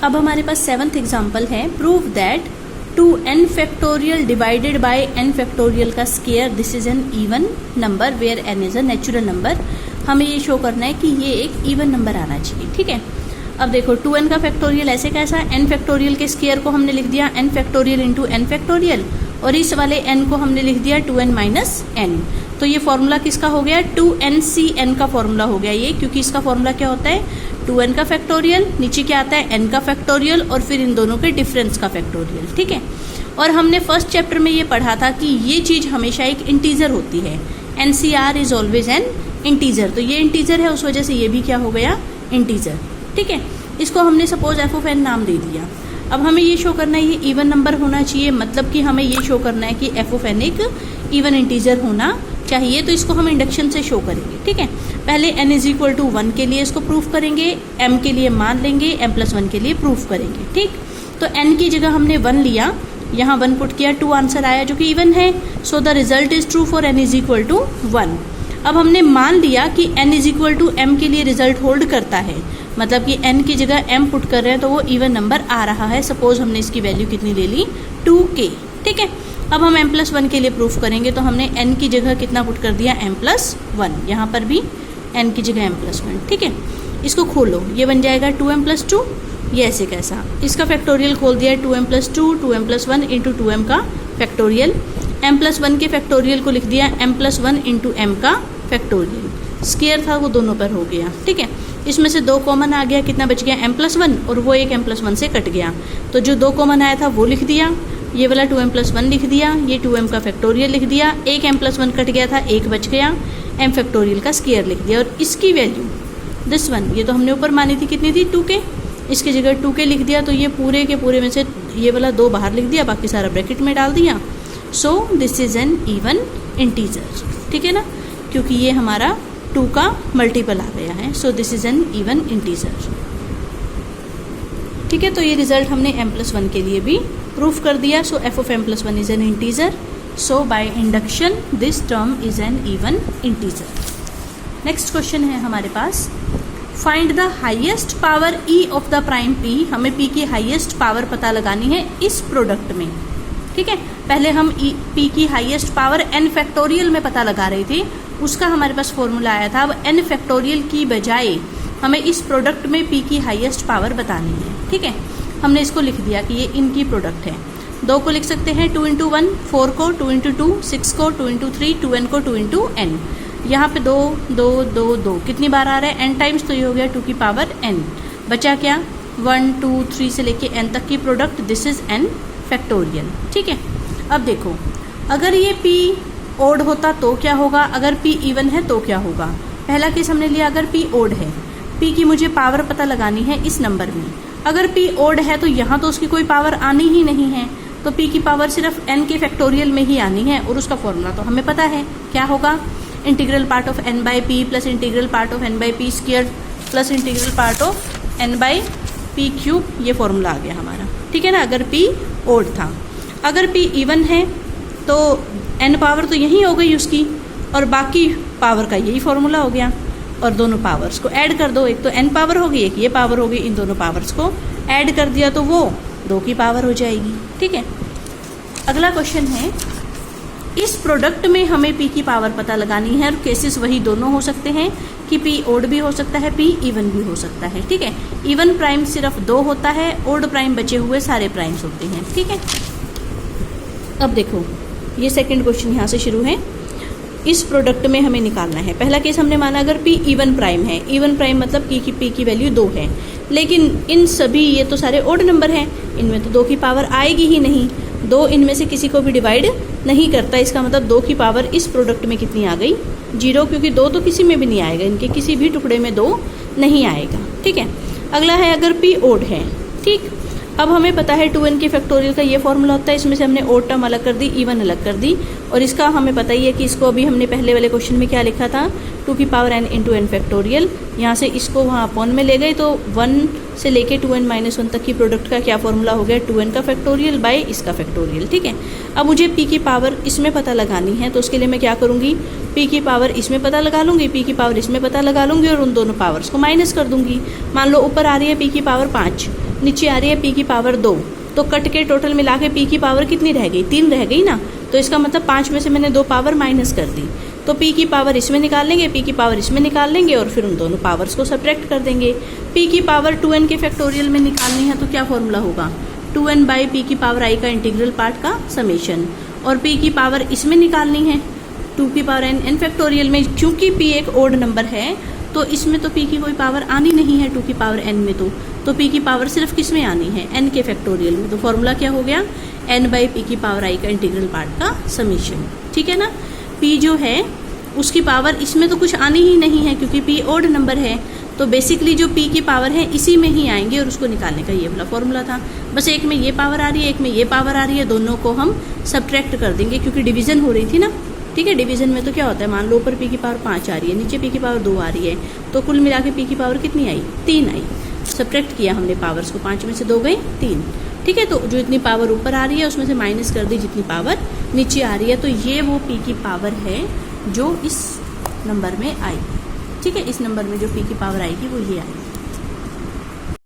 अब हमारे पास 7th एग्जाम्पल है, prove that 2n factorial divided by n factorial का square this is an even number where n is a natural number. हमें ये show करना है कि ये एक इवन नंबर आना चाहिए, ठीक है। अब देखो 2n का फैक्टोरियल ऐसे कैसा, n फैक्टोरियल के स्केयर को हमने लिख दिया n factorial into n factorial, और इस वाले n को हमने लिख दिया 2n माइनस n। तो ये फॉर्मूला किसका हो गया, 2ncn का फॉर्मूला हो गया ये, क्योंकि इसका फॉर्मूला क्या होता है, 2n का फैक्टोरियल, नीचे क्या आता है n का फैक्टोरियल, और फिर इन दोनों के डिफरेंस का फैक्टोरियल, ठीक है। और हमने फर्स्ट चैप्टर में ये पढ़ा था कि ये चीज हमेशा एक इंटीजर होती है, NCR is always an integer. तो ये इंटीजर है, उस वजह से ये भी क्या हो गया, इंटीजर, ठीक है। इसको हमने सपोज f ऑफ n नाम दे दिया। अब हमें ये शो करना है ये इवन नंबर होना चाहिए, मतलब कि हमें ये शो करना है कि f ऑफ n एक इवन इंटीजर होना चाहिए। तो इसको हम इंडक्शन से शो करेंगे, ठीक है। पहले n इज इक्वल टू 1 के लिए इसको प्रूफ करेंगे, m के लिए मान लेंगे, m प्लस 1 के लिए प्रूफ करेंगे, ठीक। तो n की जगह हमने 1 लिया, यहाँ 1 पुट किया, 2 आंसर आया जो कि इवन है। So the result is true for n is equal to 1। अब हमने मान लिया कि n is equal to m के लिए रिजल्ट होल्ड करता है, मतलब कि n की जगह m पुट कर रहे हैं तो वो इवन नंबर आ रहा है। सपोज हमने इसकी वैल्यू कितनी ले ली, 2k, ठीक है। अब हम m प्लस 1 के लिए प्रूफ करेंगे, तो हमने n की जगह कितना पुट कर दिया, m प्लस 1, यहाँ पर भी n की जगह m प्लस 1, ठीक है। इसको खोलो, ये बन जाएगा 2m प्लस 2, ये ऐसे कैसा, इसका फैक्टोरियल खोल दिया है 2m plus 2, 2m plus 1 into 2m का फैक्टोरियल, m प्लस 1 के फैक्टोरियल को लिख दिया m प्लस 1 इंटू m का फैक्टोरियल। स्केयर था वो दोनों पर हो गया, ठीक है। इसमें से 2 कॉमन आ गया, कितना बच गया, m प्लस 1, और वो एक m प्लस 1 से कट गया, तो जो 2 कॉमन आया था वो लिख दिया, ये वाला 2m प्लस 1 लिख दिया, ये 2m का फैक्टोरियल लिख दिया, एक m प्लस 1 कट गया था, एक बच गया, m फैक्टोरियल का स्केयर लिख दिया। और इसकी वैल्यू दिस वन, ये तो हमने ऊपर मानी थी कितनी थी, 2k, इसकी जगह 2k लिख दिया, तो ये पूरे के पूरे में से ये वाला 2 बाहर लिख दिया, बाकी सारा ब्रैकेट में डाल दिया। So this is an even integer, ठीक है ना, क्योंकि ये हमारा 2 का मल्टीपल आ गया है। So this is an even integer, ठीक है। तो ये रिजल्ट हमने m प्लस 1 के लिए भी प्रूफ कर दिया। So f of m plus 1 is an integer. So by induction this term is an even integer. Next question है हमारे पास, find the highest power e of the prime p। हमें p की हाईएस्ट पावर पता लगानी है इस product में, ठीक है। पहले हम p की हाईएस्ट पावर n फैक्टोरियल में पता लगा रहे थे, उसका हमारे पास फॉर्मूला आया था। अब n फैक्टोरियल की बजाय हमें इस प्रोडक्ट में p की हाईएस्ट पावर बतानी है, ठीक है। हमने इसको लिख दिया कि ये इनकी प्रोडक्ट है। 2 को लिख सकते हैं 2 इंटू 1, 4 को 2 इंटू 2, 6 को 2 इंटू 3, 2n को 2 इंटू n। यहाँ पे 2 2 2 2 कितनी बार आ रहा है, n टाइम्स, तो ये हो गया 2 की पावर n। बचा क्या, 1 2 3 से लेके n तक की product, this is n factorial, ठीक है। अब देखो, अगर ये p ओड होता तो क्या होगा, अगर p इवन है तो क्या होगा। पहला केस हमने लिया, अगर p ओड है, p की मुझे पावर पता लगानी है इस नंबर में। अगर p ओड है तो यहाँ तो उसकी कोई पावर आनी ही नहीं है, तो p की पावर सिर्फ n के फैक्टोरियल में ही आनी है, और उसका फॉर्मूला तो हमें पता है क्या होगा, integral part of n by p plus integral part of n by p square plus integral part of n by p cube. ये फॉर्मूला आ गया हमारा, ठीक है ना, अगर p ओड था। अगर p इवन है तो n पावर तो यही हो गई उसकी, और बाकी पावर का यही फॉर्मूला हो गया, और दोनों पावर्स को ऐड कर दो, एक तो n पावर होगी, एक ये पावर होगी, इन दोनों पावर्स को ऐड कर दिया तो वो 2 की पावर हो जाएगी, ठीक है। अगला क्वेश्चन है, इस प्रोडक्ट में हमें p की पावर पता लगानी है, और केसेस वही दोनों हो सकते हैं कि p ओड भी हो सकता है, p इवन भी हो सकता है, ठीक है। इवन प्राइम सिर्फ 2 होता है, ओड प्राइम बचे हुए सारे प्राइम्स होते हैं, ठीक है। अब देखो, ये सेकंड क्वेश्चन यहाँ से शुरू है। इस प्रोडक्ट में हमें निकालना है, पहला केस हमने माना अगर p इवन प्राइम है, इवन प्राइम मतलब p की वैल्यू 2 है, लेकिन इन सभी, ये तो सारे ओड नंबर हैं, इनमें तो 2 की पावर आएगी ही नहीं, 2 इनमें से किसी को भी डिवाइड नहीं करता, इसका मतलब 2 की पावर इस प्रोडक्ट में कितनी आ गई, 0, क्योंकि 2 तो किसी में भी नहीं आएगा, इनके किसी भी टुकड़े में 2 नहीं आएगा, ठीक है। अगला है अगर p ओड है, ठीक। अब हमें पता है 2n के फैक्टोरियल का ये फॉर्मूला होता है, इसमें से हमने ओड टर्म अलग कर दी, इवन अलग कर दी, और इसका हमें पता ही है कि इसको अभी हमने पहले वाले क्वेश्चन में क्या लिखा था, 2 की power n into n factorial. यहाँ से इसको वहाँ अपॉन में ले गए, तो 1 से लेके 2n माइनस 1 तक की प्रोडक्ट का क्या फॉर्मूला हो गया, 2n का फैक्टोरियल बाय इसका फैक्टोरियल, ठीक है। अब मुझे p की पावर इसमें पता लगानी है, तो उसके लिए मैं क्या करूँगी, p की पावर इसमें पता लगा लूँगी, p की पावर इसमें पता लगा लूँगी, और उन दोनों पावर्स को माइनस कर दूँगी। मान लो ऊपर आ रही है p की पावर 5, नीचे आ रही है p की पावर 2, तो कट के टोटल मिला के p की पावर कितनी रह गई, 3 रह गई ना। तो इसका मतलब 5 में से मैंने 2 पावर माइनस कर दी, तो p की पावर इसमें निकाल लेंगे, p की पावर इसमें निकाल लेंगे और फिर उन दोनों पावर्स को सब्ट्रैक्ट कर देंगे। p की पावर 2n के फैक्टोरियल में निकालनी है तो क्या फॉर्मूला होगा, 2n बाई p की पावर i का इंटीग्रल पार्ट का समेशन, और p की पावर इसमें निकालनी है 2 की पावर n फैक्टोरियल में। क्योंकि p एक ओड नंबर है तो इसमें तो p की कोई पावर आनी नहीं है 2 की पावर n में, तो p की पावर सिर्फ किस में आनी है, n के फैक्टोरियल में। तो फॉर्मूला क्या हो गया, n बाई p की पावर i का इंटीग्रल पार्ट का समीशन। ठीक है ना। p जो है उसकी पावर इसमें तो कुछ आनी ही नहीं है क्योंकि p ओड नंबर है, तो बेसिकली जो p की पावर है इसी में ही आएंगे और उसको निकालने का ये वाला फॉर्मूला था। बस एक में ये पावर आ रही है, एक में ये पावर आ रही है, दोनों को हम सब्ट्रैक्ट कर देंगे क्योंकि डिवीजन हो रही थी ना। ठीक है, डिवीजन में तो क्या होता है, मान लो ऊपर p की पावर 5 आ रही है, नीचे p की पावर 2 आ रही है, तो कुल मिला के p की पावर कितनी आई, 3 आई। सब्ट्रैक्ट किया हमने पावर्स को, 5 में से 2 गई 3। ठीक है, तो जो इतनी पावर ऊपर आ रही है उसमें से माइनस कर दी जितनी पावर नीचे आ रही है, तो ये वो p की पावर है जो इस नंबर में आई। ठीक है, इस नंबर में जो p की पावर आएगी वो ये आएगी।